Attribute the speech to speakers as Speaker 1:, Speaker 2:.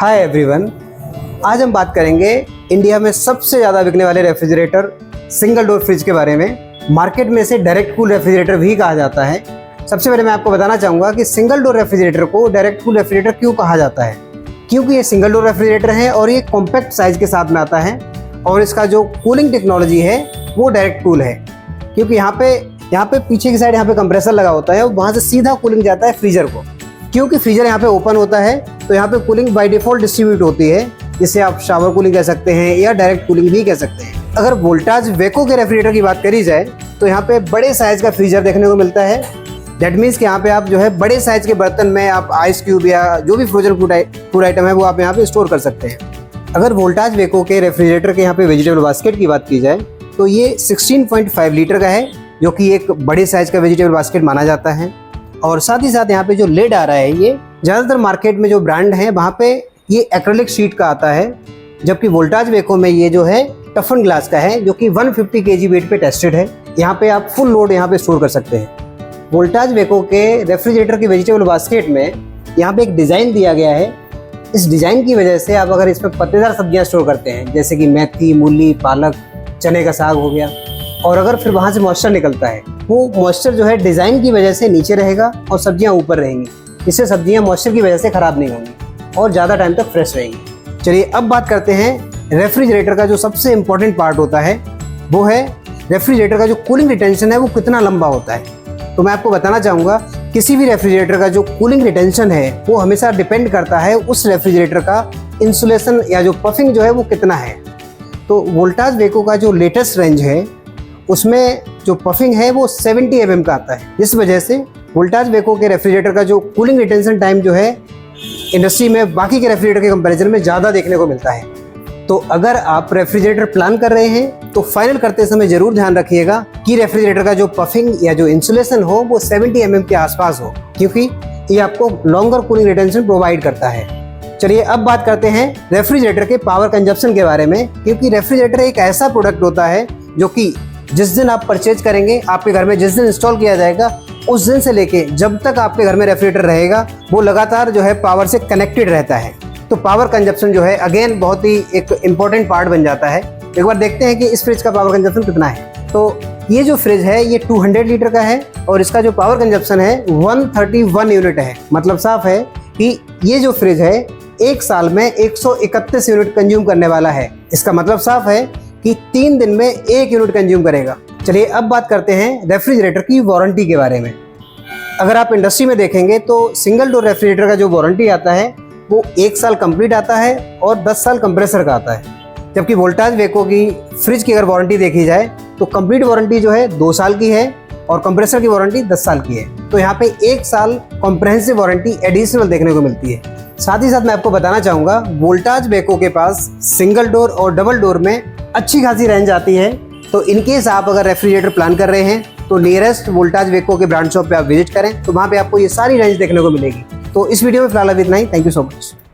Speaker 1: Hi everyone, आज हम बात करेंगे इंडिया में सबसे ज़्यादा बिकने वाले रेफ्रिजरेटर सिंगल डोर फ्रिज के बारे में। मार्केट में इसे डायरेक्ट कूल रेफ्रिजरेटर भी कहा जाता है। सबसे पहले मैं आपको बताना चाहूँगा कि सिंगल डोर रेफ्रिजरेटर को डायरेक्ट कूल रेफ्रिजरेटर क्यों कहा जाता है। क्योंकि ये सिंगल डोर रेफ्रिजरेटर है और ये कॉम्पैक्ट साइज़ के साथ में आता है और इसका जो कूलिंग टेक्नोलॉजी है वो डायरेक्ट कूल है। क्योंकि यहाँ पे पीछे की साइड यहाँ पे कंप्रेसर लगा होता है और वहाँ से सीधा कूलिंग जाता है फ्रीजर को। क्योंकि फ्रीजर यहाँ पे ओपन होता है तो यहाँ पे कूलिंग बाय डिफ़ॉल्ट डिस्ट्रीब्यूट होती है, जिसे आप शावर कूलिंग कह सकते हैं या डायरेक्ट कूलिंग भी कह सकते हैं। अगर वोल्टाज वेको के रेफ्रिजरेटर की बात करी जाए तो यहाँ पे बड़े साइज़ का फ्रीजर देखने को मिलता है। दैट मीन्स कि यहाँ पे आप जो है बड़े साइज़ के बर्तन में आप आइस क्यूब या जो भी फ्रोजन फूड आइटम है वो आप यहाँ पे स्टोर कर सकते हैं। अगर वोल्टाज वेको के रेफ्रिजरेटर के यहाँ पे वेजिटेबल बास्केट की बात की जाए तो ये 16.5 लीटर का है, जो कि एक बड़े साइज़ का वेजिटेबल बास्केट माना जाता है। और साथ ही साथ यहाँ पे जो लेड आ रहा है, ये ज़्यादातर मार्केट में जो ब्रांड है वहाँ पे ये एक्रेलिक शीट का आता है, जबकि वोल्टाज वेको में ये जो है टफन ग्लास का है, जो कि 150 kg वेट पे टेस्टेड है। यहाँ पे आप फुल लोड यहाँ पे स्टोर कर सकते हैं। वोल्टाज वेको के रेफ्रिजरेटर की वेजिटेबल बास्केट में यहाँ पे एक डिज़ाइन दिया गया है। इस डिज़ाइन की वजह से आप अगर इसमें पत्तेदार सब्जियाँ स्टोर करते हैं, जैसे कि मेथी, मूली, पालक, चने का साग हो गया, और अगर फिर वहाँ से मॉइस्चर निकलता है, वो मॉइस्चर जो है डिज़ाइन की वजह से नीचे रहेगा और सब्जियाँ ऊपर रहेंगी। इससे सब्जियाँ मॉइस्चर की वजह से ख़राब नहीं होंगी और ज़्यादा टाइम तक फ्रेश रहेंगी। चलिए अब बात करते हैं रेफ्रिजरेटर का जो सबसे इम्पॉर्टेंट पार्ट होता है, वो है रेफ्रिजरेटर का जो कूलिंग रिटेंशन है वो कितना लंबा होता है। तो मैं आपको बताना चाहूँगा, किसी भी रेफ्रिजरेटर का जो कूलिंग रिटेंशन है वो हमेशा डिपेंड करता है उस रेफ्रिजरेटर का इंसुलेशन या जो पफिंग जो है वो कितना है। तो वोल्टाज वेको का जो लेटेस्ट रेंज है उसमें जो पफिंग है वो 70 mm का आता है। इस वजह से वोल्टाज वेको के रेफ्रिजरेटर का जो कूलिंग रिटेंशन टाइम जो है इंडस्ट्री में बाकी के रेफ्रिजरेटर के कंपैरिजन में ज़्यादा देखने को मिलता है। तो अगर आप रेफ्रिजरेटर प्लान कर रहे हैं तो फाइनल करते समय ज़रूर ध्यान रखिएगा कि रेफ्रिजरेटर का जो पफिंग या जो इंसुलेशन हो वो 70 mm के आसपास हो, क्योंकि ये आपको लॉन्गर कूलिंग रिटेंशन प्रोवाइड करता है। चलिए अब बात करते हैं रेफ्रिजरेटर के पावर कंजप्शन के बारे में, क्योंकि रेफ्रिजरेटर एक ऐसा प्रोडक्ट होता है जो कि जिस दिन आप परचेज करेंगे, आपके घर में जिस दिन इंस्टॉल किया जाएगा, उस दिन से लेके जब तक आपके घर में रेफ्रिजरेटर रहेगा वो लगातार जो है पावर से कनेक्टेड रहता है। तो पावर कंजप्शन जो है अगेन बहुत ही एक इम्पॉर्टेंट पार्ट बन जाता है। एक बार देखते हैं कि इस फ्रिज का पावर कंजप्शन कितना है। तो ये जो फ्रिज है ये 200 लीटर का है और इसका जो पावर कंजप्शन है 131 यूनिट है। मतलब साफ है कि ये जो फ्रिज है एक साल में 131 यूनिट कंज्यूम करने वाला है। इसका मतलब साफ है कि 3 दिन में 1 यूनिट कंज्यूम करेगा। चलिए अब बात करते हैं रेफ्रिजरेटर की वारंटी के बारे में। अगर आप इंडस्ट्री में देखेंगे तो सिंगल डोर रेफ्रिजरेटर का जो वारंटी आता है वो 1 साल कंप्लीट आता है और 10 साल कंप्रेसर का आता है। जबकि वोल्टाज वेको की फ्रिज की अगर वारंटी देखी जाए तो कंप्लीट वारंटी जो है 2 साल की है और कंप्रेसर की वारंटी 10 साल की है। तो यहाँ पे 1 साल कॉम्प्रहेंसिव वारंटी एडिशनल देखने को मिलती है। साथ ही साथ मैं आपको बताना चाहूँगा, वोल्टाज वेको के पास सिंगल डोर और डबल डोर में अच्छी खासी रेंज आती है। तो इनकेस आप अगर रेफ्रिजरेटर प्लान कर रहे हैं तो नियरेस्ट वोल्टाज वेको के ब्रांड शॉप पे आप विजिट करें, तो वहाँ पे आपको ये सारी रेंज देखने को मिलेगी। तो इस वीडियो में फिलहाल अभी इतना ही। Thank you so much.